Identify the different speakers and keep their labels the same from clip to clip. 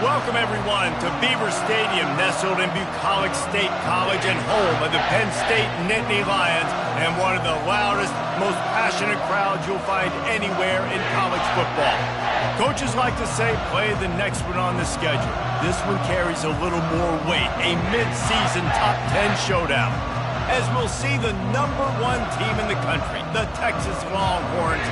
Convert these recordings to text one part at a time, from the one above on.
Speaker 1: Welcome, everyone, to Beaver Stadium, nestled in Bucolic State College and home of the Penn State Nittany Lions, and one of the loudest, most passionate crowds you'll find anywhere in college football. Coaches like to say, play the next one on the schedule. This one carries a little more weight, a mid-season top 10 showdown, as we'll see the #1 team in the country, the Texas Longhorns,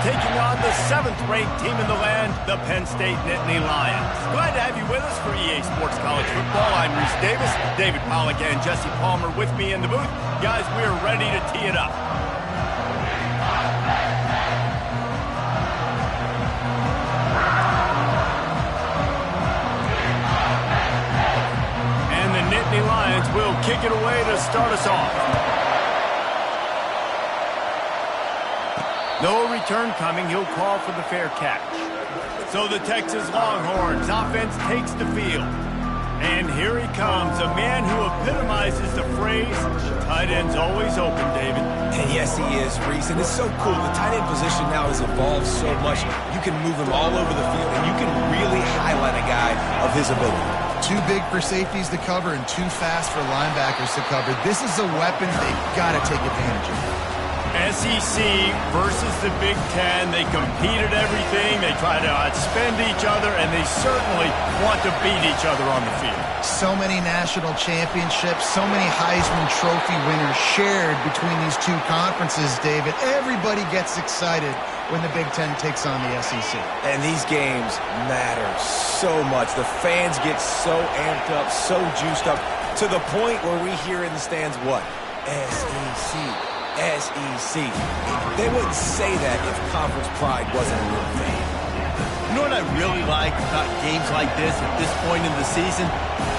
Speaker 1: taking on the 7th-ranked team in the land, the Penn State Nittany Lions. Glad to have you with us for EA Sports College Football. I'm Reese Davis, David Pollack and Jesse Palmer with me in the booth. Guys, we are ready to tee it up. Nittany Lions will kick it away to start us off. No return coming. He'll call for the fair catch. So the Texas Longhorns offense takes the field. And here he comes, a man who epitomizes the phrase, tight end's always open, David.
Speaker 2: And yes, he is, Reese. And it's so cool. The tight end position now has evolved so much. You can move him all over the field, and you can really highlight a guy of his ability.
Speaker 3: Too big for safeties to cover and too fast for linebackers to cover. This is a weapon they've got to take advantage of.
Speaker 1: SEC versus the Big Ten. They compete at everything. They try to outspend each other, and they certainly want to beat each other on the field.
Speaker 3: So many national championships, so many Heisman Trophy winners shared between these two conferences, David. Everybody gets excited when the Big Ten takes on the SEC.
Speaker 2: And these games matter so much. The fans get so amped up, so juiced up, to the point where we hear in the stands what? SEC. SEC. They wouldn't say that if conference pride wasn't a real thing.
Speaker 1: You know what I really like about games like this at this point in the season?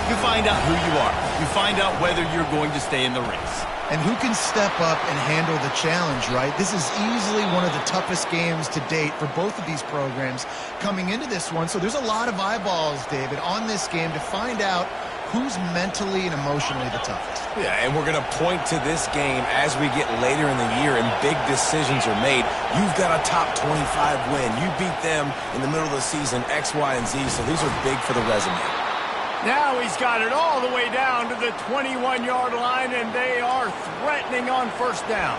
Speaker 1: You find out who you are. You find out whether you're going to stay in the race.
Speaker 3: And who can step up and handle the challenge, right? This is easily one of the toughest games to date for both of these programs coming into this one. So there's a lot of eyeballs, David, on this game to find out who's mentally and emotionally the toughest.
Speaker 2: Yeah, and we're going to point to this game as we get later in the year and big decisions are made. You've got a top 25 win. You beat them in the middle of the season, X, Y, and Z, so these are big for the resume.
Speaker 1: Now he's got it all the way down to the 21-yard line, and they are threatening on first down.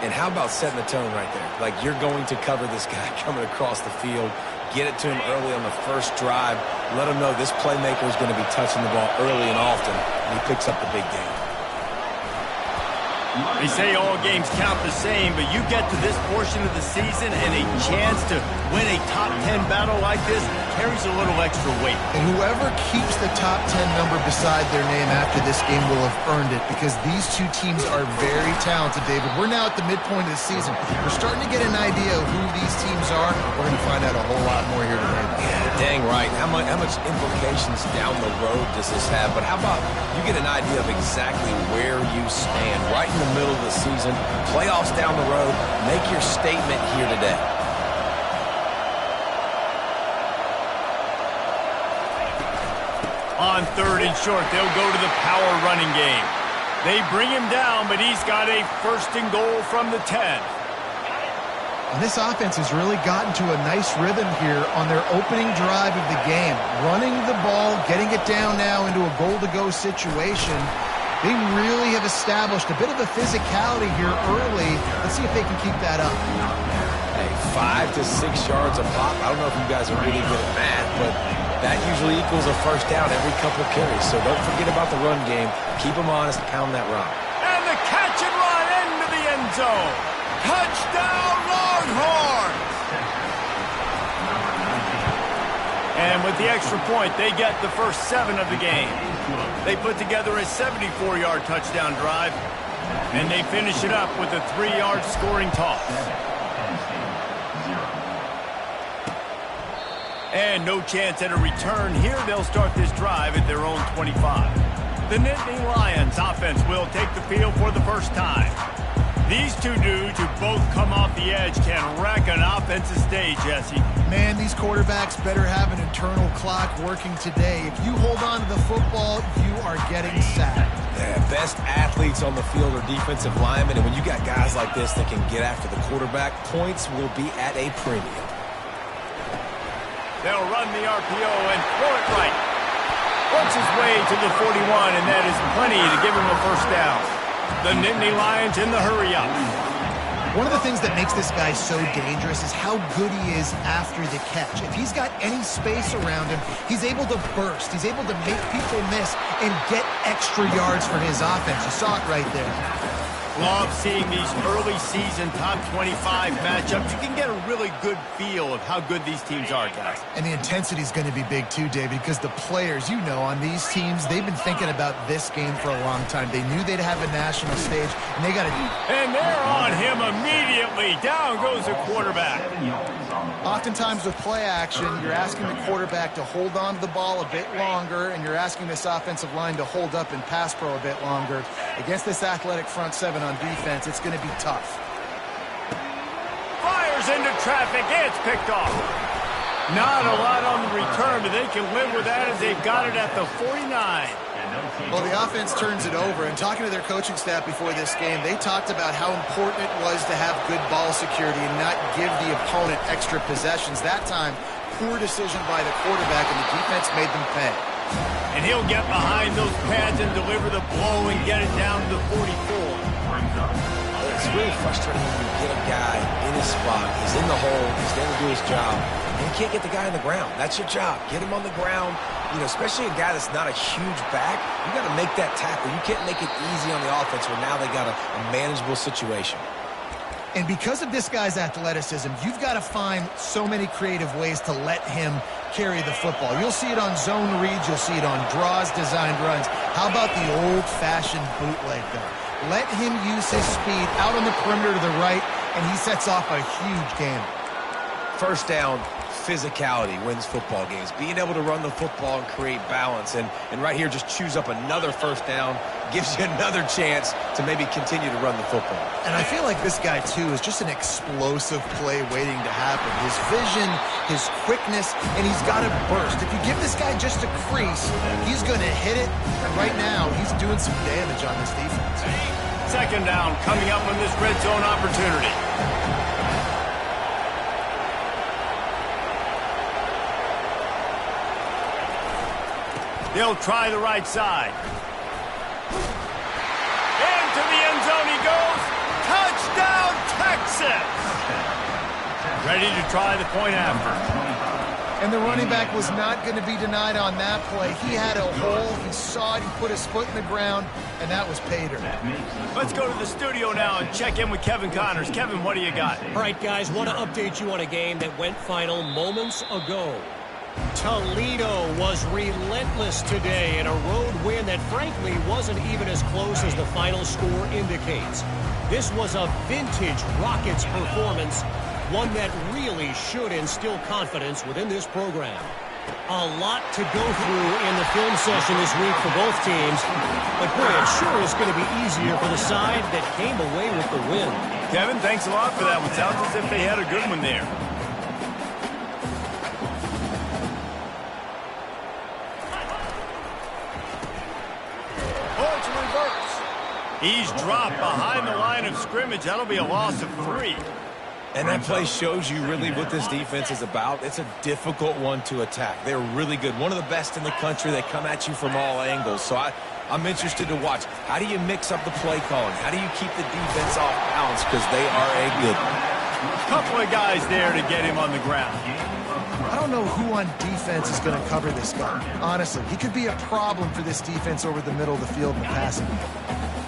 Speaker 2: And how about setting the tone right there? Like, you're going to cover this guy coming across the field, get it to him early on the first drive, let him know this playmaker is going to be touching the ball early and often, and he picks up the big game.
Speaker 1: They say all games count the same, but you get to this portion of the season and a chance to win a top 10 battle like this carries a little extra weight.
Speaker 3: And whoever keeps the top 10 number beside their name after this game will have earned it, because these two teams are very talented, David. We're now at the midpoint of the season. We're starting to get an idea of who these teams are. We're going to find out a whole lot more here today.
Speaker 2: Yeah, dang right. How much implications down the road does this have? But how about you get an idea of exactly where you stand right in the middle of the season, playoffs down the road, make your statement here today.
Speaker 1: On 3rd and short, they'll go to the power running game. They bring him down, but he's got a 1st and goal from the 10.
Speaker 3: And this offense has really gotten to a nice rhythm here on their opening drive of the game. Running the ball, getting it down now into a goal-to-go situation. They really have established a bit of a physicality here early. Let's see if they can keep that up.
Speaker 2: Hey, 5 to 6 yards a pop. I don't know if you guys are really good at math, but that usually equals a first down every couple of carries. So don't forget about the run game. Keep them honest, pound that rock.
Speaker 1: And the catch and run into the end zone. Touchdown, Longhorns! And with the extra point, they get the first 7 of the game. They put together a 74-yard touchdown drive, and they finish it up with a 3-yard scoring toss. And no chance at a return here. They'll start this drive at their own 25. The Nittany Lions offense will take the field for the first time. These two dudes who both come off the edge can wreck an offensive stage, Jesse.
Speaker 3: Man, these quarterbacks better have an internal clock working today. If you hold on to the football, you are getting sacked.
Speaker 2: Yeah, best athletes on the field are defensive linemen, and when you got guys like this that can get after the quarterback, points will be at a premium.
Speaker 1: They'll run the RPO and throw it right. Works his way to the 41, and that is plenty to give him a first down. The Nittany Lions in the hurry-up.
Speaker 3: One of the things that makes this guy so dangerous is how good he is after the catch. If he's got any space around him, he's able to burst. He's able to make people miss and get extra yards for his offense. You saw it right there.
Speaker 1: Love seeing these early season top 25 matchups. You can get a really good feel of how good these teams are, guys.
Speaker 3: And the intensity is going to be big too, David, because the players, you know, on these teams, they've been thinking about this game for a long time. They knew they'd have a national stage, and they got to...
Speaker 1: And they're on him immediately. Down goes the quarterback.
Speaker 3: Oftentimes with play action, you're asking the quarterback to hold on to the ball a bit longer, and you're asking this offensive line to hold up and pass pro a bit longer. Against this athletic front seven on defense, it's going to be tough.
Speaker 1: Fires into traffic. It's picked off. Not a lot on the return, but they can live with that as they've got it at the 49.
Speaker 3: Well, the offense turns it over, and talking to their coaching staff before this game, they talked about how important it was to have good ball security and not give the opponent extra possessions. That time, poor decision by the quarterback, and the defense made them pay.
Speaker 1: And he'll get behind those pads and deliver the blow and get it down to the 44.
Speaker 2: It's really frustrating when you get a guy in his spot. He's in the hole. He's there to do his job. And you can't get the guy on the ground. That's your job. Get him on the ground. You know, especially a guy that's not a huge back. You got to make that tackle. You can't make it easy on the offense where now they got a manageable situation.
Speaker 3: And because of this guy's athleticism, you've got to find so many creative ways to let him carry the football. You'll see it on zone reads. You'll see it on draws, designed runs. How about the old-fashioned bootleg, though? Let him use his speed out on the perimeter to the right, and he sets off a huge game.
Speaker 2: First down, physicality wins football games. Being able to run the football and create balance. And right here, just choose up another first down. Gives you another chance to maybe continue to run the football.
Speaker 3: And I feel like this guy, too, is just an explosive play waiting to happen. His vision, his quickness, and he's got to burst. If you give this guy just a crease, he's going to hit it. And right now, he's doing some damage on this defense.
Speaker 1: Second down coming up on this red zone opportunity. They'll try the right side. Into the end zone he goes. Touchdown, Texas! Ready to try the point after.
Speaker 3: And the running back was not going to be denied on that play. He had a hole. He saw it. He put his foot in the ground, and that was pay dirt.
Speaker 1: Let's go to the studio now and check in with Kevin Connors. Kevin, what do you got?
Speaker 4: All right, guys, want to update you on a game that went final moments ago. Toledo was relentless today in a road win that frankly wasn't even as close as the final score indicates. This was a vintage Rockets performance, one that really should instill confidence within this program. A lot to go through in the film session this week for both teams, but boy, it sure is going to be easier for the side that came away with the win.
Speaker 1: Kevin, thanks a lot for that one. Sounds as if they had a good one there. He's dropped behind the line of scrimmage. That'll be a loss of 3.
Speaker 2: And that play shows you really what this defense is about. It's a difficult one to attack. They're really good. One of the best in the country. They come at you from all angles. So I'm interested to watch. How do you mix up the play calling? How do you keep the defense off balance? Because they are a good one.
Speaker 1: Couple of guys there to get him on the ground.
Speaker 3: I don't know who on defense is going to cover this guy. Honestly, he could be a problem for this defense over the middle of the field in the passing game.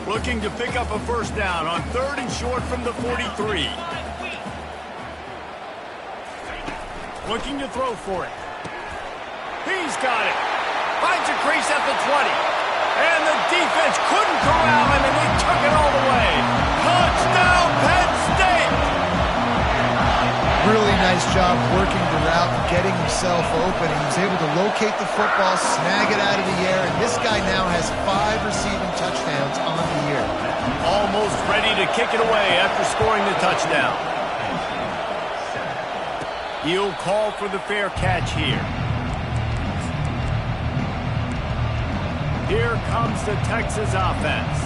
Speaker 1: Looking to pick up a first down on 3rd and short from the 43. Looking to throw for it. He's got it. Finds a crease at the 20. And the defense couldn't corral him, and they took it all the way. Touchdown, Penn State!
Speaker 3: Really nice job working the route and getting himself open. He was able to locate the football, snag it out of the air, and this guy now has 5 receiving touchdowns on the year.
Speaker 1: Almost ready to kick it away after scoring the touchdown. He'll call for the fair catch here. Here comes the Texas offense.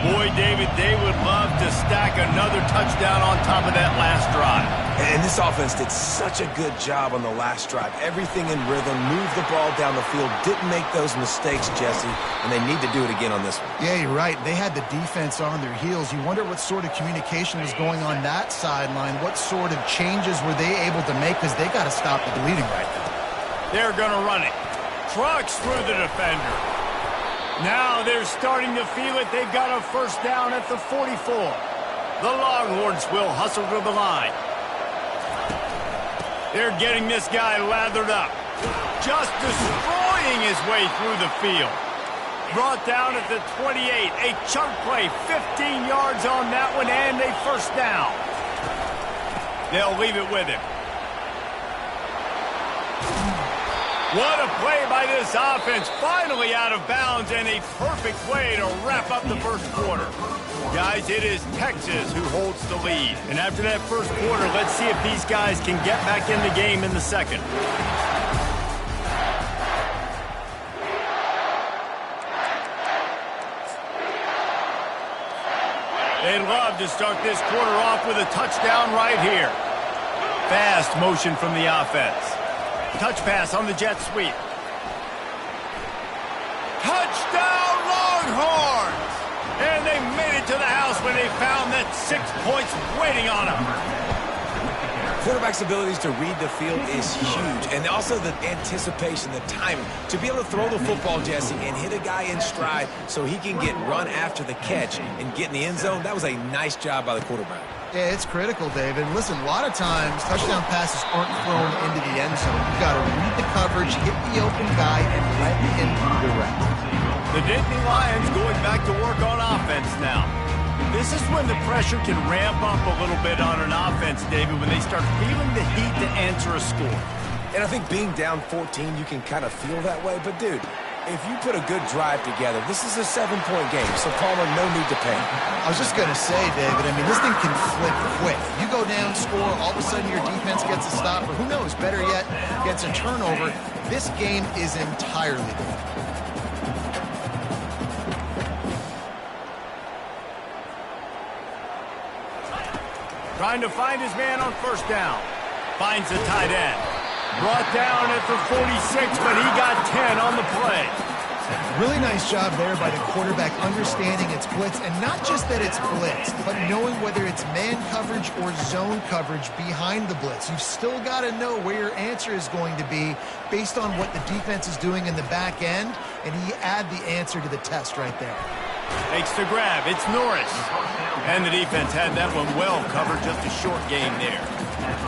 Speaker 1: Boy, David, they would love to stack another touchdown on top of that last drive.
Speaker 2: And this offense did such a good job on the last drive. Everything in rhythm, moved the ball down the field, didn't make those mistakes, Jesse, and they need to do it again on this one.
Speaker 3: Yeah, you're right. They had the defense on their heels. You wonder what sort of communication was going on that sideline. What sort of changes were they able to make, because they got to stop the bleeding right now.
Speaker 1: They're going to run it. Trucks through the defender. Now they're starting to feel it. They've got a first down at the 44. The Longhorns will hustle to the line. They're getting this guy lathered up. Just destroying his way through the field. Brought down at the 28. A chunk play, 15 yards on that one, and a first down. They'll leave it with him. What a play by this offense. Finally out of bounds, and a perfect way to wrap up the first quarter. Guys, it is Texas who holds the lead. And after that first quarter, let's see if these guys can get back in the game in the second. They'd love to start this quarter off with a touchdown right here. Fast motion from the offense. Touch pass on the jet sweep. Touchdown Longhorns! And they made it to the house when they found that 6 points waiting on them.
Speaker 2: Quarterback's abilities to read the field is huge, and also the anticipation, the timing. To be able to throw the football, Jesse, and hit a guy in stride so he can get run after the catch and get in the end zone, that was a nice job by the quarterback.
Speaker 3: Yeah, it's critical, David. Listen, a lot of times touchdown passes aren't thrown into the end zone. You've got to read the coverage, hit the open guy, and let him do the rest.
Speaker 1: The Nittany Lions going back to work on offense now. This is when the pressure can ramp up a little bit on an offense, David, when they start feeling the heat to answer a score.
Speaker 2: And I think being down 14, you can kind of feel that way. But, dude, if you put a good drive together, this is a 7-point game, so Palmer, no need to panic.
Speaker 3: I was just going to say, David, I mean, this thing can flip quick. You go down, score, all of a sudden your defense gets a stop, or who knows, better yet, gets a turnover. This game is entirely different.
Speaker 1: Trying to find his man on first down. Finds the tight end. Brought down at the 46, but he got 10 on the play.
Speaker 3: Really nice job there by the quarterback understanding it's blitz, and not just that it's blitz, but knowing whether it's man coverage or zone coverage behind the blitz. You've still got to know where your answer is going to be based on what the defense is doing in the back end, and he add the answer to the test right there.
Speaker 1: Takes the grab. It's Norris. And the defense had that one well covered. Just a short game there.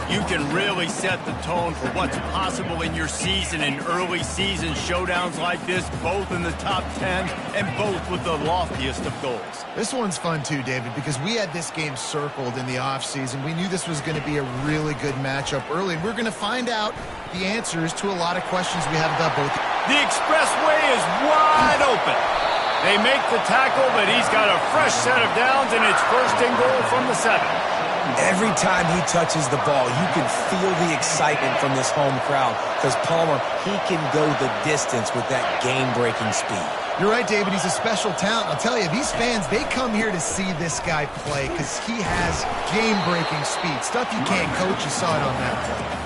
Speaker 1: You can really set the tone for what's possible in your season in early season showdowns like this, both in the top 10 and both with the loftiest of goals.
Speaker 3: This one's fun too, David, because we had this game circled in the offseason. We knew this was going to be a really good matchup early, and we're going to find out the answers to a lot of questions we have about both.
Speaker 1: The expressway is wide open. They make the tackle, but he's got a fresh set of downs, and it's first and goal from the 7.
Speaker 2: Every time he touches the ball, you can feel the excitement from this home crowd because Palmer, he can go the distance with that game-breaking speed.
Speaker 3: You're right, David. He's a special talent. I'll tell you, these fans, they come here to see this guy play because he has game-breaking speed. Stuff you can't coach. You saw it on that play.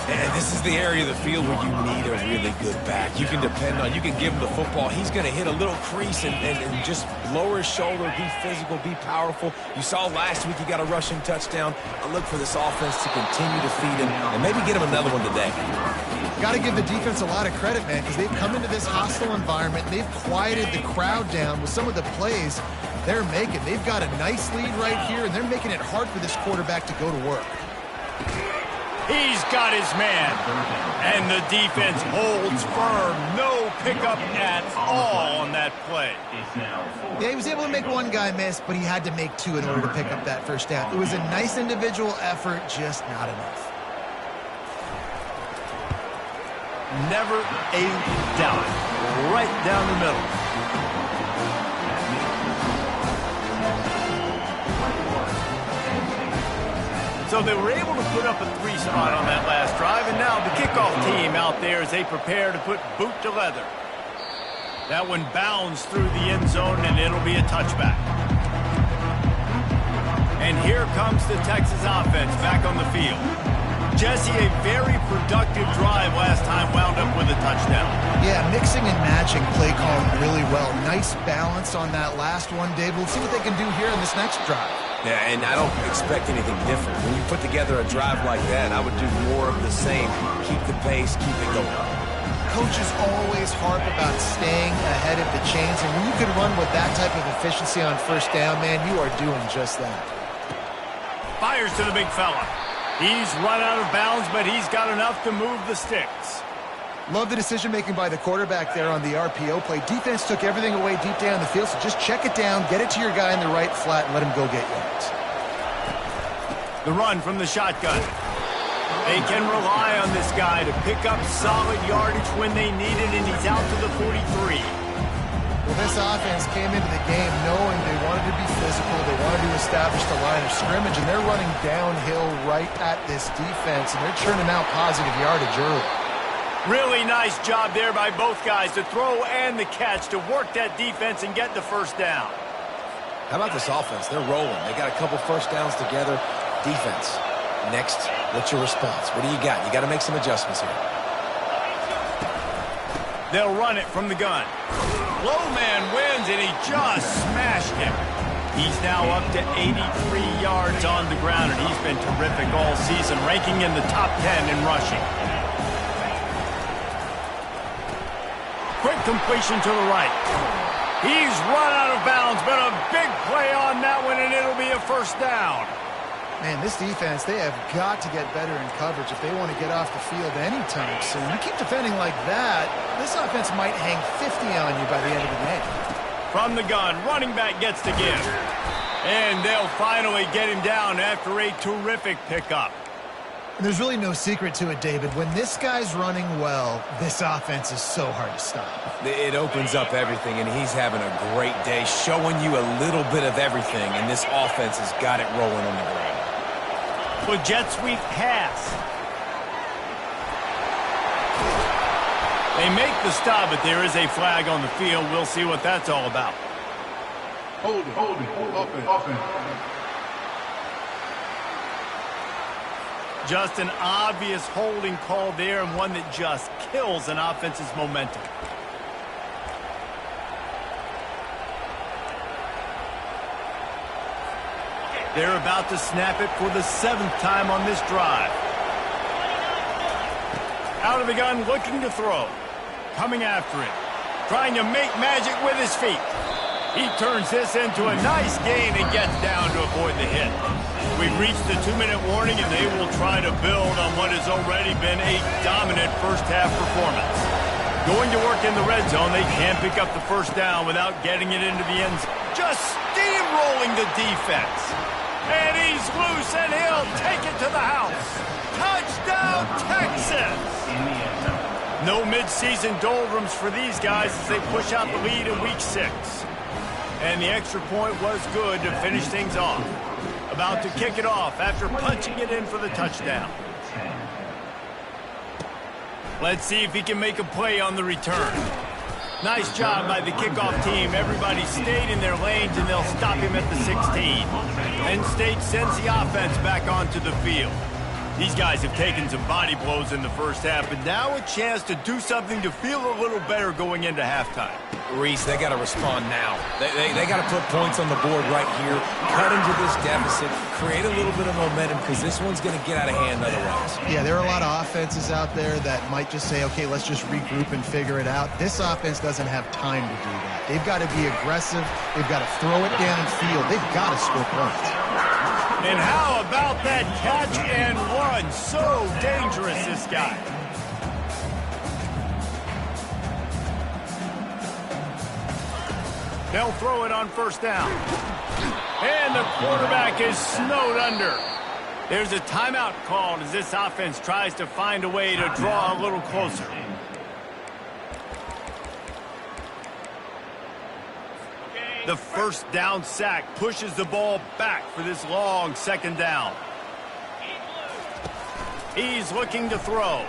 Speaker 2: And this is the area of the field where you need a really good back. You can depend on, you can give him the football. He's going to hit a little crease and just lower his shoulder, be physical, be powerful. You saw last week he got a rushing touchdown. I look for this offense to continue to feed him and maybe get him another one today.
Speaker 3: Got to give the defense a lot of credit, man, because they've come into this hostile environment. They've quieted the crowd down with some of the plays they're making. They've got a nice lead right here, and they're making it hard for this quarterback to go to work.
Speaker 1: He's got his man, and the defense holds firm. No pickup at all on that play.
Speaker 3: Yeah, he was able to make one guy miss, but he had to make 2 in order to pick up that first down. It was a nice individual effort, just not enough.
Speaker 1: Never a doubt. Right down the middle. So they were able to put up a 3 spot on that last drive, and now the kickoff team out there as they prepare to put boot to leather. That one bounds through the end zone, and it'll be a touchback. And here comes the Texas offense back on the field. Jesse, a very productive drive last time wound up with a touchdown.
Speaker 3: Yeah, mixing and matching play calling really well. Nice balance on that last one, Dave. We'll see what they can do here in this next drive.
Speaker 2: Yeah, and I don't expect anything different. When you put together a drive like that, I would do more of the same. Keep the pace, keep it going.
Speaker 3: Coaches always harp about staying ahead of the chains, and when you can run with that type of efficiency on first down, man, you are doing just that.
Speaker 1: Fires to the big fella. He's run out of bounds, but he's got enough to move the sticks.
Speaker 3: Love the decision-making by the quarterback there on the RPO play. Defense took everything away deep down the field, so just check it down, get it to your guy in the right flat, and let him go get yards.
Speaker 1: The run from the shotgun. They can rely on this guy to pick up solid yardage when they need it, and he's out to the 43.
Speaker 3: Well, this offense came into the game knowing they wanted to be physical, they wanted to establish the line of scrimmage, and they're running downhill right at this defense, and they're churning out positive yardage early.
Speaker 1: Really nice job there by both guys, the throw and the catch, to work that defense and get the first down.
Speaker 2: How about this offense? They're rolling. They got a couple first downs together. Defense. Next, what's your response? What do you got? You got to make some adjustments here.
Speaker 1: They'll run it from the gun. Low man wins, and he just smashed him. He's now up to 83 yards on the ground, and he's been terrific all season, ranking in the top 10 in rushing. Quick completion to the right. He's run out of bounds, but a big play on that one, and it'll be a first down.
Speaker 3: Man, this defense, they have got to get better in coverage if they want to get off the field anytime soon. You keep defending like that, this offense might hang 50 on you by the end of the game.
Speaker 1: From the gun, running back gets the give. And they'll finally get him down after a terrific pickup.
Speaker 3: And there's really no secret to it, David. When this guy's running well, this offense is so hard to stop.
Speaker 2: It opens up everything, and he's having a great day, showing you a little bit of everything, and this offense has got it rolling on the ground.
Speaker 1: Well, jet sweep pass. They make the stop, but there is a flag on the field. We'll see what that's all about.
Speaker 5: Hold it, offense.
Speaker 1: Just an obvious holding call there, and one that just kills an offense's momentum. They're about to snap it for the 7th time on this drive. Out of the gun, looking to throw. Coming after it. Trying to make magic with his feet. He turns this into a nice gain and gets down to avoid the hit. We've reached the 2-minute warning, and they will try to build on what has already been a dominant first-half performance. Going to work in the red zone, they can't pick up the first down without getting it into the end zone. Just steamrolling the defense. And he's loose, and he'll take it to the house. Touchdown, Texas! No midseason doldrums for these guys as they push out the lead in Week 6. And the extra point was good to finish things off. About to kick it off after punching it in for the touchdown. Let's see if he can make a play on the return. Nice job by the kickoff team. Everybody stayed in their lanes, and they'll stop him at the 16. Penn State sends the offense back onto the field. These guys have taken some body blows in the first half, but now a chance to do something to feel a little better going into halftime.
Speaker 2: Reese, they got to respond now. They got to put points on the board right here, cut into this deficit, create a little bit of momentum, because this one's going to get out of hand otherwise.
Speaker 3: Yeah, there are a lot of offenses out there that might just say, okay, let's just regroup and figure it out. This offense doesn't have time to do that. They've got to be aggressive. They've got to throw it downfield. They've got to score points.
Speaker 1: And how about that catch and run? So dangerous, this guy. They'll throw it on first down. And the quarterback is snowed under. There's a timeout called as this offense tries to find a way to draw a little closer. The first down sack pushes the ball back for this long second down. He's looking to throw.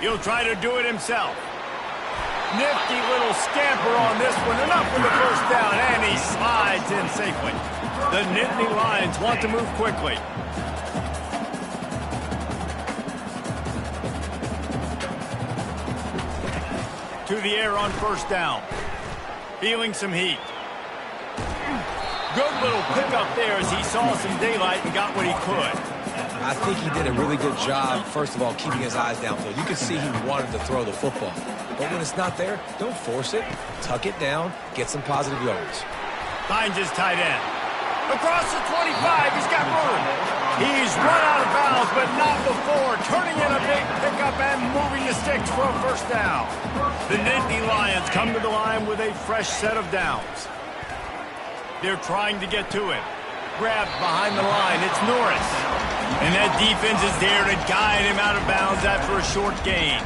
Speaker 1: He'll try to do it himself. Nifty little scamper on this one. Enough for the first down, and he slides in safely. The Nittany Lions want to move quickly. To the air on first down. Feeling some heat. Good little pickup there as he saw some daylight and got what he could.
Speaker 2: I think he did a really good job, first of all, keeping his eyes downfield. You could see he wanted to throw the football. But when it's not there, don't force it. Tuck it down, get some positive yards.
Speaker 1: Finds his tight end. Across the 25, he's got room. He's run out of bounds, but not before. Turning in a big pickup and moving the sticks for a first down. The Nittany Lions come to the line with a fresh set of downs. They're trying to get to it. Grabbed behind the line. It's Norris. And that defense is there to guide him out of bounds after a short gain.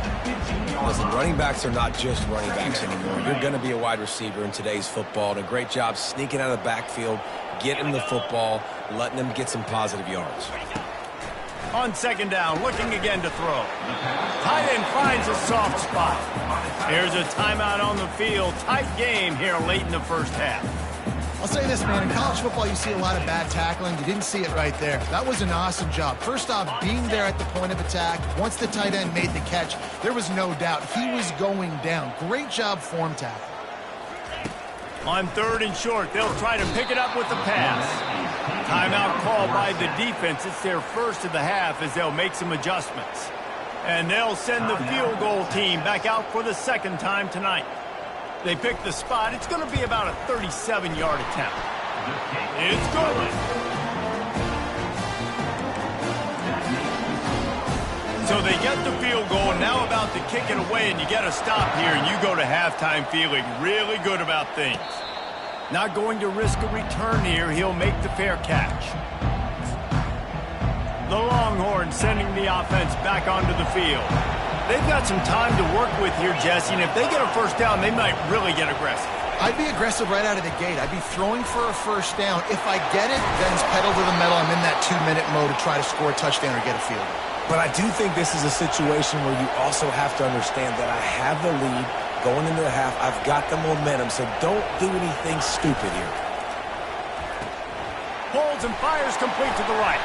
Speaker 2: Listen, running backs are not just running backs anymore. You're going to be a wide receiver in today's football. And a great job sneaking out of the backfield, getting the football, letting them get some positive yards.
Speaker 1: On second down, looking again to throw. Tight end finds a soft spot. Here's a timeout on the field. Tight game here late in the first half.
Speaker 3: I'll say this, man. In college football, you see a lot of bad tackling. You didn't see it right there. That was an awesome job. First off, being there at the point of attack. Once the tight end made the catch, there was no doubt he was going down. Great job form tackle.
Speaker 1: On third and short, they'll try to pick it up with the pass. Timeout called by the defense. It's their first of the half as they'll make some adjustments. And they'll send the field goal team back out for the second time tonight. They pick the spot. It's going to be about a 37-yard attempt. It's good. So they get the field goal, now about to kick it away, and you get a stop here, and you go to halftime feeling really good about things. Not going to risk a return here. He'll make the fair catch. The Longhorns sending the offense back onto the field. They've got some time to work with here, Jesse, and if they get a first down, they might really get aggressive.
Speaker 3: I'd be aggressive right out of the gate. I'd be throwing for a first down. If I get it, then it's pedal to the metal. I'm in that 2-minute mode to try to score a touchdown or get a field goal.
Speaker 2: But I do think this is a situation where you also have to understand that I have the lead going into the half. I've got the momentum, so don't do anything stupid here.
Speaker 1: Holds and fires complete to the right.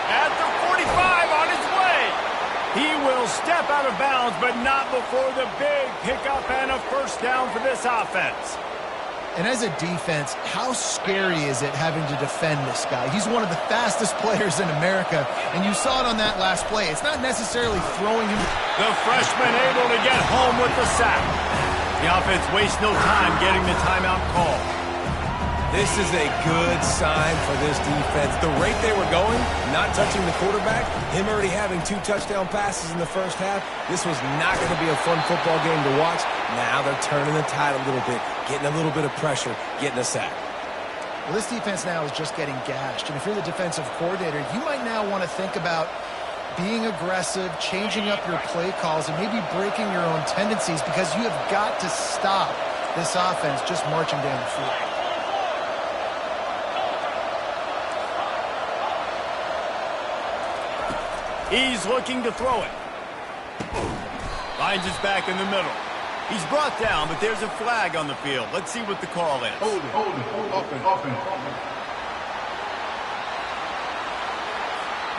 Speaker 1: At the 45 on his way. He will step out of bounds, but not before the big pickup and a first down for this offense.
Speaker 3: And as a defense, how scary is it having to defend this guy? He's one of the fastest players in America, and you saw it on that last play. It's not necessarily throwing him.
Speaker 1: The freshman able to get home with the sack. The offense wastes no time getting the timeout call.
Speaker 2: This is a good sign for this defense. The rate they were going, not touching the quarterback, him already having 2 touchdown passes in the first half, this was not going to be a fun football game to watch. Now they're turning the tide a little bit, getting a little bit of pressure, getting a sack.
Speaker 3: Well, this defense now is just getting gashed. And if you're the defensive coordinator, you might now want to think about being aggressive, changing up your play calls, and maybe breaking your own tendencies because you have got to stop this offense just marching down the field.
Speaker 1: He's looking to throw it. Finds his back in the middle. He's brought down, but there's a flag on the field. Let's see what the call is.
Speaker 5: Hold it. Offense.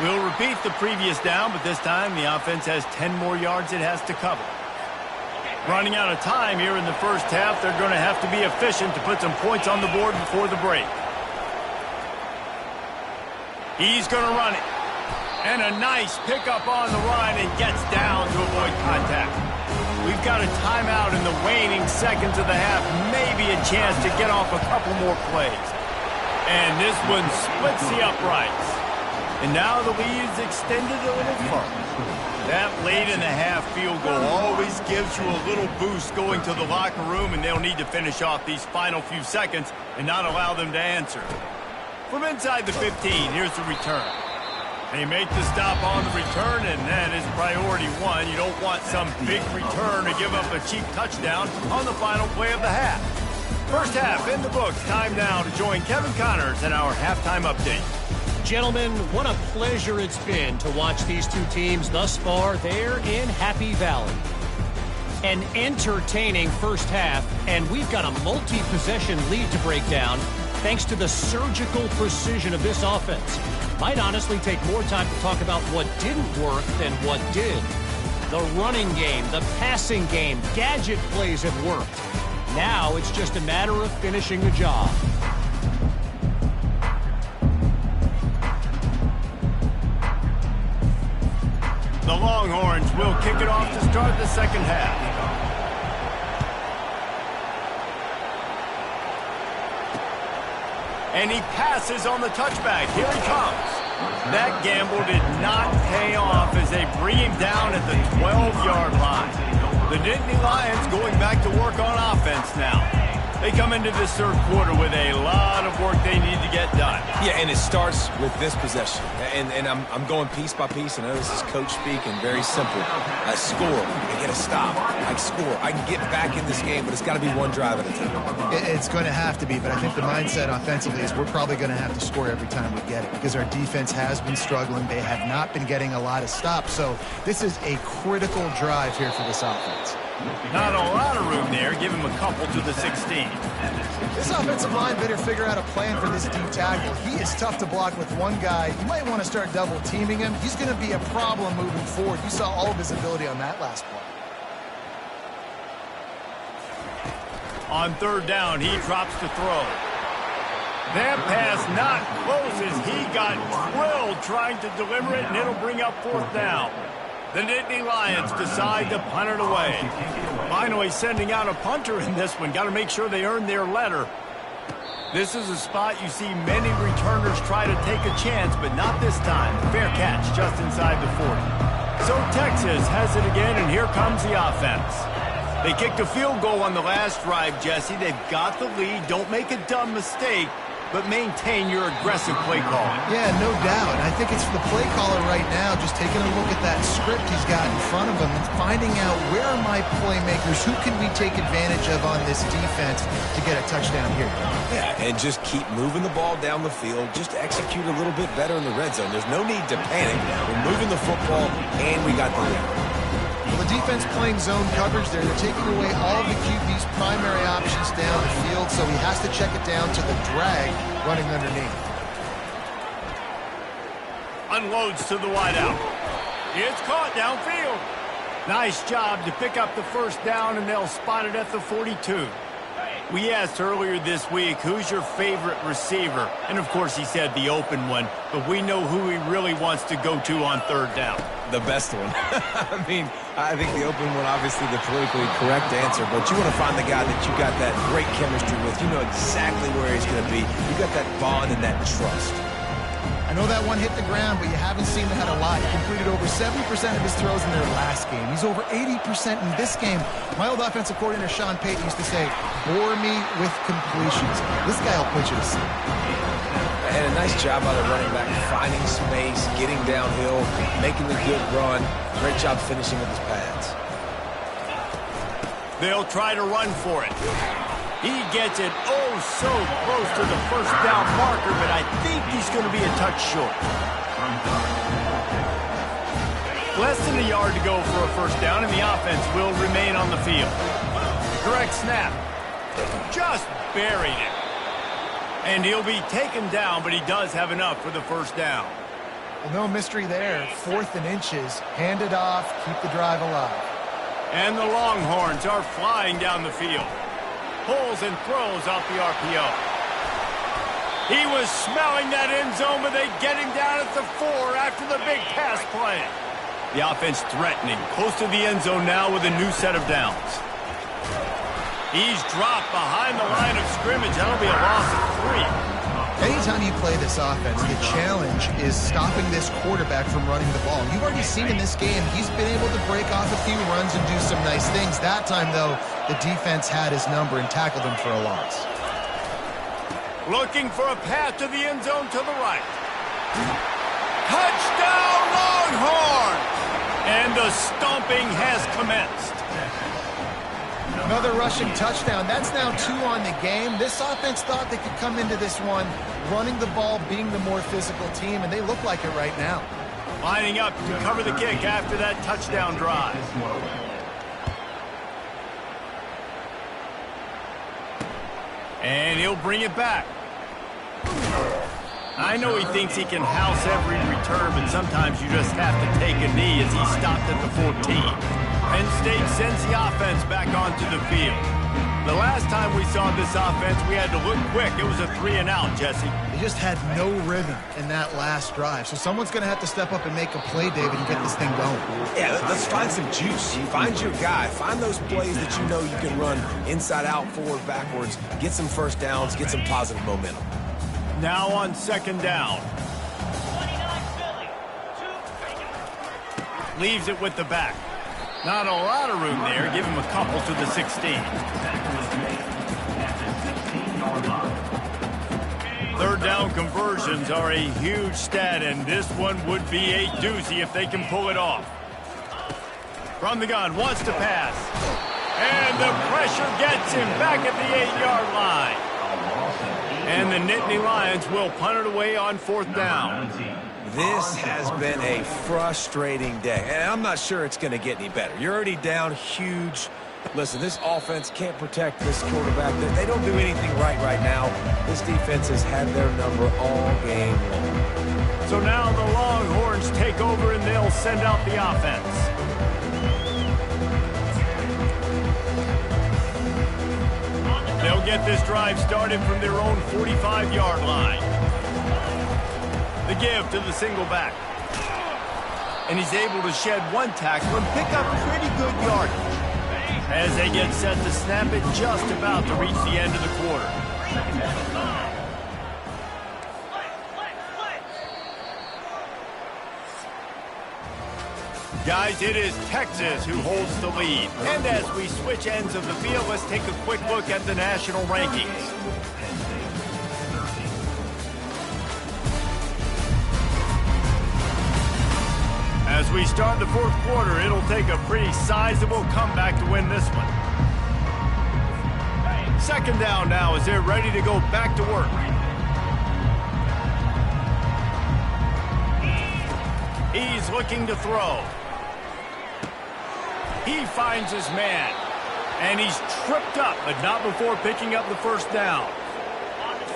Speaker 1: We'll repeat the previous down, but this time the offense has 10 more yards it has to cover. Running out of time here in the first half, they're going to have to be efficient to put some points on the board before the break. He's going to run it. And a nice pickup on the run and gets down to avoid contact. We've got a timeout in the waning seconds of the half. Maybe a chance to get off a couple more plays. And this one splits the uprights. And now the lead is extended a little further. That late in the half field goal always gives you a little boost going to the locker room, and they'll need to finish off these final few seconds and not allow them to answer. From inside the 15, here's the return. They make the stop on the return, and that is priority one. You don't want some big return to give up a cheap touchdown on the final play of the half. First half in the books. Time now to join Kevin Connors in our halftime update.
Speaker 4: Gentlemen, what a pleasure it's been to watch these two teams thus far there in Happy Valley. An entertaining first half, and we've got a multi-possession lead to break down thanks to the surgical precision of this offense. Might honestly take more time to talk about what didn't work than what did. The running game, the passing game, gadget plays have worked. Now it's just a matter of finishing the job.
Speaker 1: The Longhorns will kick it off to start the second half. And he passes on the touchback. Here he comes. That gamble did not pay off as they bring him down at the 12-yard line. The Nittany Lions going back to work on offense now. They come into this third quarter with a lot of work they need to get done.
Speaker 2: Yeah, and it starts with this possession. And I'm going piece by piece. I know this is coach speak and very simple. I score. I get a stop. I score. I can get back in this game, but it's got to be one drive at a time.
Speaker 3: It's going to have to be, but I think the mindset offensively is we're probably going to have to score every time we get it because our defense has been struggling. They have not been getting a lot of stops. So this is a critical drive here for this offense.
Speaker 1: Not a lot of room there. Give him a couple to the 16.
Speaker 3: This offensive line better figure out a plan for this D tackle. He is tough to block with one guy. You might want to start double teaming him. He's going to be a problem moving forward. You saw all of his ability on that last play.
Speaker 1: On third down, he drops to throw. That pass not close as he got drilled trying to deliver it, and it'll bring up fourth down. The Nittany Lions decide to punt it away. Finally sending out a punter in this one. Got to make sure they earn their letter. This is a spot you see many returners try to take a chance, but not this time. Fair catch just inside the 40. So Texas has it again, and here comes the offense. They kicked a field goal on the last drive, Jesse. They've got the lead. Don't make a dumb mistake, but maintain your aggressive play calling.
Speaker 3: Yeah, no doubt. I think it's the play caller right now just taking a look at that script he's got in front of him and finding out where are my playmakers, who can we take advantage of on this defense to get a touchdown here.
Speaker 2: Yeah, and just keep moving the ball down the field. Just execute a little bit better in the red zone. There's no need to panic. We're moving the football, and we got the lead.
Speaker 3: Well, the defense playing zone coverage there. They're taking away all of the QB's primary options down the field, so he has to check it down to the drag running underneath.
Speaker 1: Unloads to the wideout. It's caught downfield. Nice job to pick up the first down, and they'll spot it at the 42. We asked earlier this week, who's your favorite receiver? And, of course, he said the open one, but we know who he really wants to go to on third down.
Speaker 2: The best one. I mean, I think the open one, obviously the politically correct answer, but you want to find the guy that you got that great chemistry with. You know exactly where he's going to be. You got that bond and that trust.
Speaker 3: I know that one hit the ground, but you haven't seen that a lot. He completed over 70% of his throws in their last game. He's over 80% in this game. My old offensive coordinator, Sean Payton, used to say, bore me with completions. This guy will put you to sleep.
Speaker 2: And a nice job by the running back, finding space, getting downhill, making the good run. Great job finishing with his pads.
Speaker 1: They'll try to run for it. He gets it oh so close to the first down marker, but I think he's going to be a touch short. Less than a yard to go for a first down, and the offense will remain on the field. Direct snap. Just buried it. And he'll be taken down, but he does have enough for the first down.
Speaker 3: Well, no mystery there. 4th and inches. Hand it off. Keep the drive alive.
Speaker 1: And the Longhorns are flying down the field. Pulls and throws off the RPO. He was smelling that end zone, but they get him down at the 4 after the big pass play. The offense threatening. Close to the end zone now with a new set of downs. He's dropped behind the line of scrimmage. That'll be a loss of 3.
Speaker 3: Anytime you play this offense, the challenge is stopping this quarterback from running the ball. You've already seen in this game, he's been able to break off a few runs and do some nice things. That time, though, the defense had his number and tackled him for a loss.
Speaker 1: Looking for a path to the end zone to the right. Touchdown, Longhorns! And the stomping has commenced.
Speaker 3: Another rushing touchdown. That's now 2 on the game. This offense thought they could come into this one running the ball, being the more physical team, and they look like it right now.
Speaker 1: Lining up to cover the kick after that touchdown drive. And he'll bring it back. I know he thinks he can house every return, but sometimes you just have to take a knee as he stopped at the 14. Penn State sends the offense back onto the field. The last time we saw this offense, we had to look quick. It was a 3-and-out, Jesse.
Speaker 3: They just had no rhythm in that last drive. So someone's going to have to step up and make a play, David, and get this thing going.
Speaker 2: Yeah, let's find some juice. Find your guy. Find those plays that you know you can run inside out, forward, backwards. Get some first downs. Get some positive momentum.
Speaker 1: Now on 2nd down. Leaves it with the back. Not a lot of room there. Give him a couple to the 16. 3rd down conversions are a huge stat, and this one would be a doozy if they can pull it off. From the gun, wants to pass. And the pressure gets him back at the 8-yard line. And the Nittany Lions will punt it away on 4th down.
Speaker 2: This has been a frustrating day, and I'm not sure it's going to get any better. You're already down huge. Listen, this offense can't protect this quarterback. They don't do anything right now. This defense has had their number all game long.
Speaker 1: So now the Longhorns take over, and they'll send out the offense. They'll get this drive started from their own 45-yard line. The give to the single back. And he's able to shed one tackle and pick up pretty good yardage. As they get set to snap it, just about to reach the end of the quarter. Guys, it is Texas who holds the lead. And as we switch ends of the field, let's take a quick look at the national rankings. As we start the 4th quarter, it'll take a pretty sizable comeback to win this one. 2nd down now as they're ready to go back to work. He's looking to throw. He finds his man. And he's tripped up, but not before picking up the 1st down.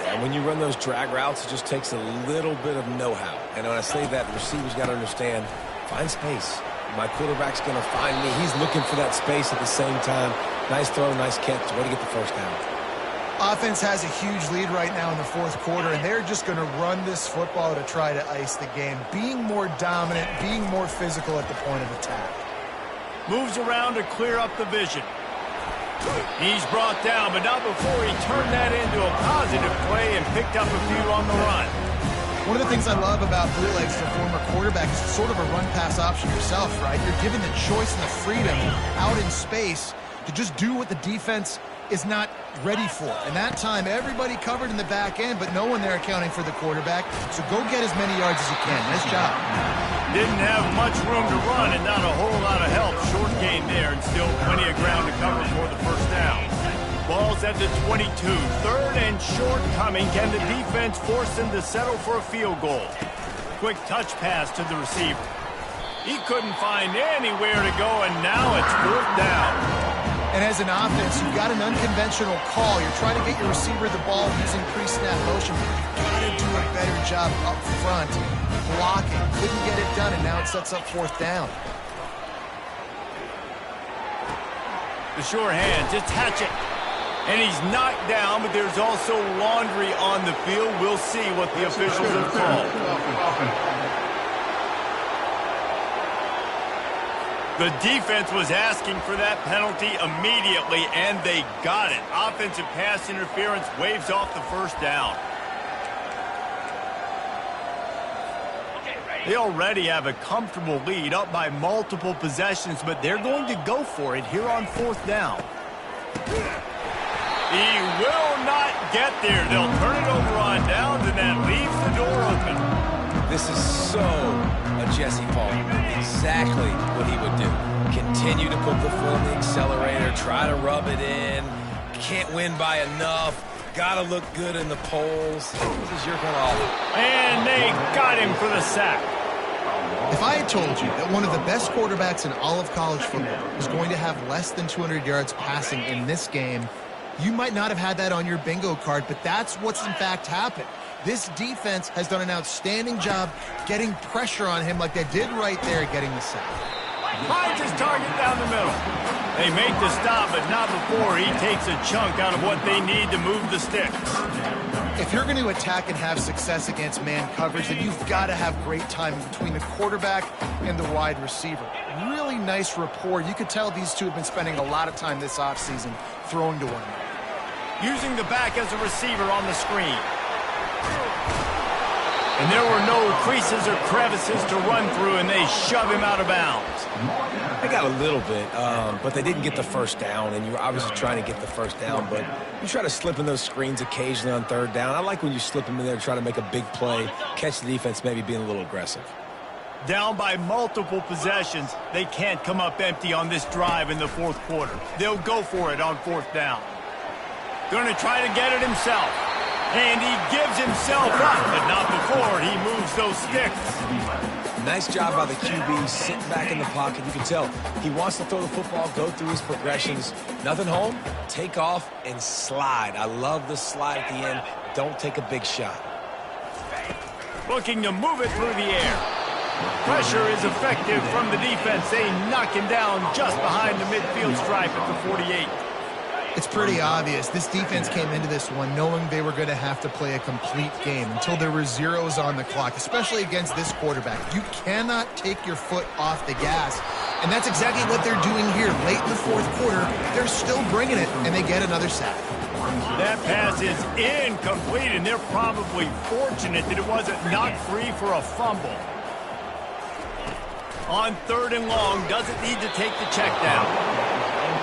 Speaker 2: And when you run those drag routes, it just takes a little bit of know-how. And when I say that, the receiver's got to understand, find space. My quarterback's going to find me. He's looking for that space at the same time. Nice throw, nice catch. Way to get the 1st down.
Speaker 3: Offense has a huge lead right now in the 4th quarter, and they're just going to run this football to try to ice the game. Being more dominant, being more physical at the point of attack.
Speaker 1: Moves around to clear up the vision. He's brought down, but not before he turned that into a positive play and picked up a few on the run.
Speaker 3: One of the things I love about bootlegs as a former quarterback is sort of a run-pass option yourself, right? You're given the choice and the freedom out in space to just do what the defense is not ready for. And that time, everybody covered in the back end, but no one there accounting for the quarterback. So go get as many yards as you can. Nice job.
Speaker 1: Didn't have much room to run and not a whole lot of help. Short gain there and still plenty of ground to cover for the 1st down. Ball's at the 22. 3rd and short coming. Can the defense force him to settle for a field goal? Quick touch pass to the receiver. He couldn't find anywhere to go, and now it's 4th down.
Speaker 3: And as an offense, you've got an unconventional call. You're trying to get your receiver the ball using pre-snap motion. You've got to do a better job up front blocking. Couldn't get it done, and now it sets up 4th down.
Speaker 1: The sure hand, just hatch it. And he's knocked down, but there's also laundry on the field. We'll see what the officials have called. The defense was asking for that penalty immediately, and they got it. Offensive pass interference waves off the 1st down. They already have a comfortable lead, up by multiple possessions, but they're going to go for it here on 4th down. He will not get there. They'll turn it over on downs, and that leaves the door open.
Speaker 2: This is so a Jesse Paul. Exactly what he would do. Continue to put the foot on the accelerator, try to rub it in. Can't win by enough. Got to look good in the polls. This is your kind of offense.
Speaker 1: And they got him for the sack.
Speaker 3: If I had told you that one of the best quarterbacks in all of college football was going to have less than 200 yards passing in this game, You might not have had that on your bingo card, but that's what's in fact happened. This defense has done an outstanding job getting pressure on him like they did right there, getting the sack.
Speaker 1: Finds his target down the middle. They make the stop, but not before he takes a chunk out of what they need to move the sticks.
Speaker 3: If you're going to attack and have success against man coverage, then you've got to have great timing between the quarterback and the wide receiver. Really nice rapport. You could tell these two have been spending a lot of time this offseason throwing to one another.
Speaker 1: Using the back as a receiver on the screen. And there were no creases or crevices to run through, and they shove him out of bounds.
Speaker 2: They got a little bit, but they didn't get the first down, and you were obviously trying to get the first down, but you try to slip in those screens occasionally on third down. I like when you slip them in there, try to make a big play, catch the defense maybe being a little aggressive.
Speaker 1: Down by multiple possessions, they can't come up empty on this drive in the fourth quarter. They'll go for it on fourth down. Going to try to get it himself. And he gives himself up, but not before he moves those sticks.
Speaker 2: Nice job by the QB, sitting back in the pocket. You can tell he wants to throw the football, go through his progressions. Nothing home, take off, and slide. I love the slide at the end. Don't take a big shot.
Speaker 1: Looking to move it through the air. Pressure is effective from the defense. They knock him down just behind the midfield stripe at the 48.
Speaker 3: It's pretty obvious. This defense came into this one knowing they were going to have to play a complete game until there were zeros on the clock, especially against this quarterback. You cannot take your foot off the gas, and that's exactly what they're doing here. Late in the fourth quarter, they're still bringing it, and they get another sack.
Speaker 1: That pass is incomplete, and they're probably fortunate that it wasn't knocked free for a fumble. On third and long, doesn't need to take the check down.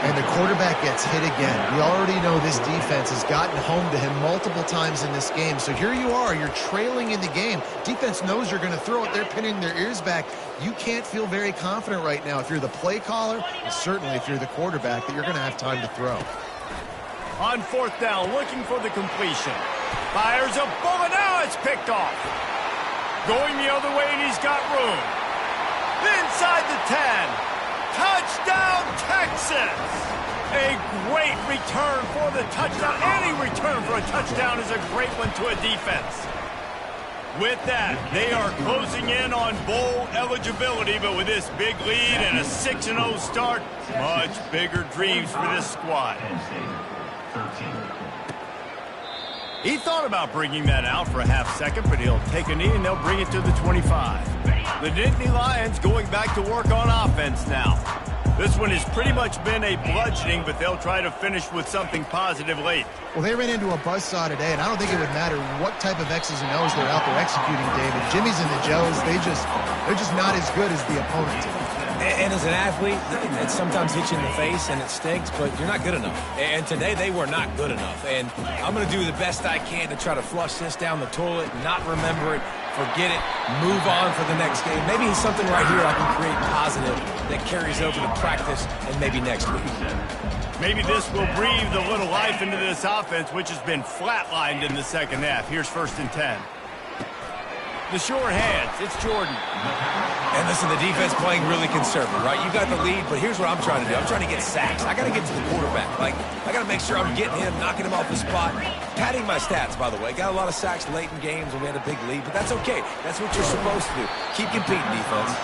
Speaker 3: And the quarterback gets hit again. We already know this defense has gotten home to him multiple times in this game. So here you are, you're trailing in the game. Defense knows you're going to throw it. They're pinning their ears back. You can't feel very confident right now if you're the play caller, and certainly if you're the quarterback, that you're going to have time to throw.
Speaker 1: On fourth down, looking for the completion. Fires a bullet. Now it's picked off. Going the other way, and he's got room. Inside the 10. Touchdown, Texas! A great return for the touchdown. Any return for a touchdown is a great one to a defense. With that, they are closing in on bowl eligibility, but with this big lead and a 6-0 start, much bigger dreams for this squad. He thought about bringing that out for a half second, but he'll take a knee and they'll bring it to the 25. The Nittany Lions going back to work on offense now. This one has pretty much been a bludgeoning, but they'll try to finish with something positive late.
Speaker 3: Well, they ran into a buzzsaw today, and I don't think it would matter what type of X's and O's they're out there executing, David. Jimmy's and the Joes, they're just not as good as the opponent.
Speaker 2: And as an athlete, it sometimes hits you in the face and it stinks, but you're not good enough. And today they were not good enough. And I'm going to do the best I can to try to flush this down the toilet, not remember it, forget it, move on for the next game. Maybe something right here I can create positive that carries over to practice and maybe next week.
Speaker 1: Maybe this will breathe a little life into this offense, which has been flatlined in the second half. Here's 1st and 10. The short hands, it's Jordan.
Speaker 2: And listen, the defense playing really conservative, right? You got the lead, but here's what I'm trying to do. I'm trying to get sacks. I got to get to the quarterback. Like, I got to make sure I'm getting him, knocking him off the spot. Padding my stats, by the way. Got a lot of sacks late in games when we had a big lead, but that's okay. That's what you're supposed to do. Keep competing, defense.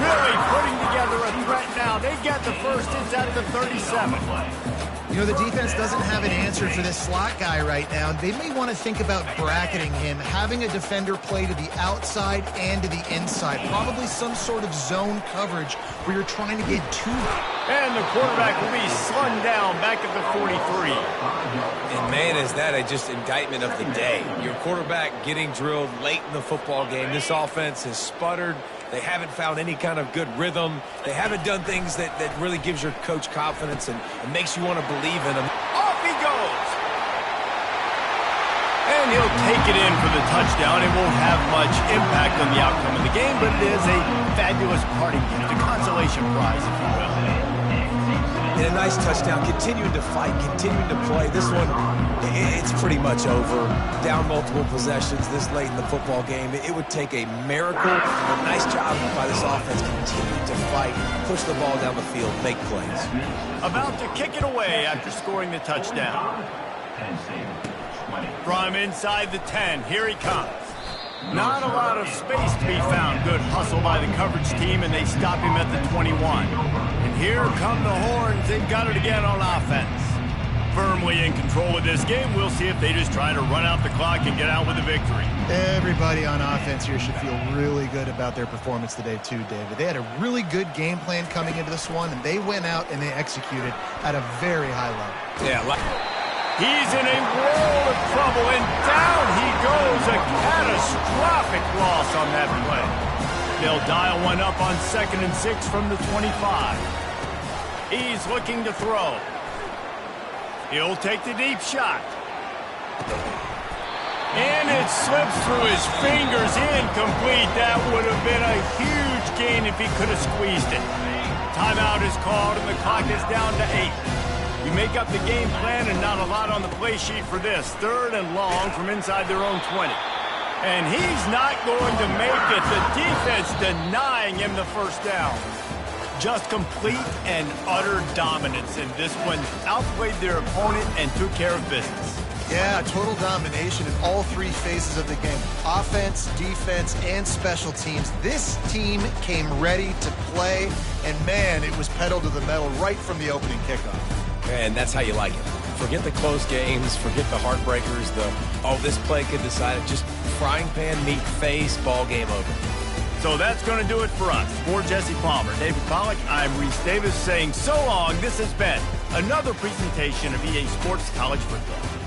Speaker 1: Really putting together a threat now. They get the first. It's at the 37.
Speaker 3: You know, the defense doesn't have an answer for this slot guy right now. They may want to think about bracketing him, having a defender play to the outside and to the inside. Probably some sort of zone coverage where you're trying to get to him.
Speaker 1: And the quarterback will be slung down back at the 43.
Speaker 2: And man, is that a just indictment of the day. Your quarterback getting drilled late in the football game. This offense has sputtered. They haven't found any kind of good rhythm. They haven't done things that really gives your coach confidence and makes you want to believe in them.
Speaker 1: Off he goes! And he'll take it in for the touchdown. It won't have much impact on the outcome of the game, but it is a fabulous parting gift, a consolation prize, if you will.
Speaker 2: And a nice touchdown, continuing to fight, continuing to play. This one, it's pretty much over. Down multiple possessions this late in the football game. It would take a miracle. A nice job by this offense, continuing to fight, push the ball down the field, make plays.
Speaker 1: About to kick it away after scoring the touchdown. From inside the 10, here he comes. Not a lot of space to be found. Good hustle by the coverage team, and they stop him at the 21. And here come the horns. They've got it again on offense. Firmly in control of this game. We'll see if they just try to run out the clock and get out with a victory.
Speaker 3: Everybody on offense here should feel really good about their performance today too, David. They had a really good game plan coming into this one, and they went out and they executed at a very high level.
Speaker 2: Yeah,
Speaker 1: he's in a world of trouble, and down he goes. A catastrophic loss on that play. They'll dial one up on 2nd and 6 from the 25. He's looking to throw. He'll take the deep shot. And it slips through his fingers, incomplete. That would have been a huge gain if he could have squeezed it. Timeout is called, and the clock is down to 8. You make up the game plan, and not a lot on the play sheet for this. 3rd and long from inside their own 20. And he's not going to make it. The defense denying him the first down. Just complete and utter dominance in this one. Outplayed their opponent and took care of business.
Speaker 3: Yeah, total domination in all 3 phases of the game. Offense, defense, and special teams. This team came ready to play, and man, it was pedal to the metal right from the opening kickoff.
Speaker 2: And that's how you like it. Forget the close games, forget the heartbreakers, this play could decide it. Just frying pan, meat face, ball game over.
Speaker 1: So that's going to do it for us. For Jesse Palmer, David Pollack, I'm Reese Davis saying so long. This has been another presentation of EA Sports College Football.